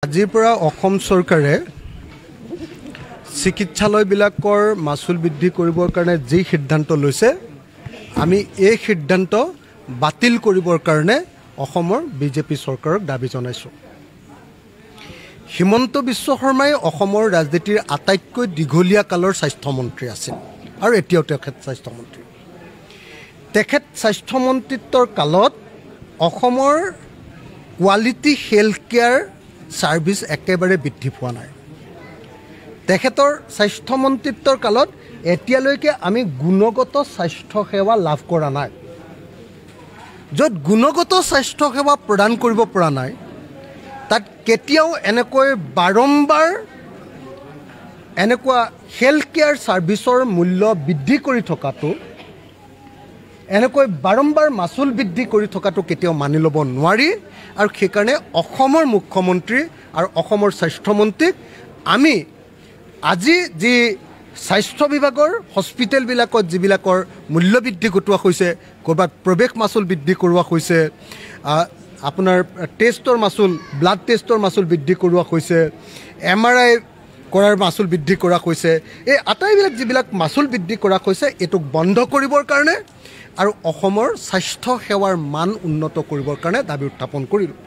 আজিৰ পৰা অসম চৰকাৰে চিকিৎসালয়বিলাকৰ মাচুল বৃদ্ধি কৰিবৰ কাৰণে যি সিদ্ধান্ত লৈছে আমি এই সিদ্ধান্ত বাতিল কৰিবৰ কাৰণে অসমৰ বিজেপি চৰকাৰক দাবী জনাইছোঁ। হিমন্ত বিশ্ব শৰ্মাই অসমৰ ৰাজনীতিৰ আটাইতকৈ দীঘলীয়া কালৰ স্বাস্থ্যমন্ত্ৰী আছিল আৰু এতিয়াও তেখেত স্বাস্থ্যমন্ত্ৰী। তেখেত স্বাস্থ্যমন্ত্ৰীত্বৰ কালত অসমৰ কোৱালিটি হেল্থ কেয়াৰ সাৰ্ভিস একেবাৰে বৃদ্ধি পোৱা নাই। তেখেতৰ স্বাস্থ্যমন্ত্ৰীত্বৰ কালত এতিয়ালৈকে আমি গুণগত স্বাস্থ্য সেৱা লাভ কৰা নাই। য'ত গুণগত স্বাস্থ্য সেৱা প্ৰদান কৰিব পৰা নাই তাত কেতিয়াও এনেকৈ বাৰম্বাৰ এনেকুৱা হেল্থ কেয়াৰ সাৰ্ভিসৰ মূল্য বৃদ্ধি কৰি থকাটো, এনেকৈ বাৰম্বাৰ মাচুল বৃদ্ধি কৰি থকাটো কেতিয়াও মানি ল'ব নোৱাৰি। আৰু সেইকাৰণে অসমৰ মুখ্যমন্ত্ৰী আৰু অসমৰ স্বাস্থ্যমন্ত্ৰীক আমি আজি যি স্বাস্থ্য বিভাগৰ হস্পিটেলবিলাকত যিবিলাকৰ মূল্য বৃদ্ধি ঘটোৱা হৈছে, ক'ৰবাত প্ৰৱেশ মাচুল বৃদ্ধি কৰোৱা হৈছে, আপোনাৰ টেষ্টৰ মাচুল, ব্লাড টেষ্টৰ মাচুল বৃদ্ধি কৰোৱা হৈছে, MRI কৰাৰ মাচুল বৃদ্ধি কৰা হৈছে, এই আটাইবিলাক যিবিলাক মাচুল বৃদ্ধি কৰা হৈছে এইটোক বন্ধ কৰিবৰ কাৰণে আৰু অসমৰ স্বাস্থ্য সেৱাৰ মান উন্নত কৰিবৰ কাৰণে দাবী উত্থাপন কৰিলোঁ।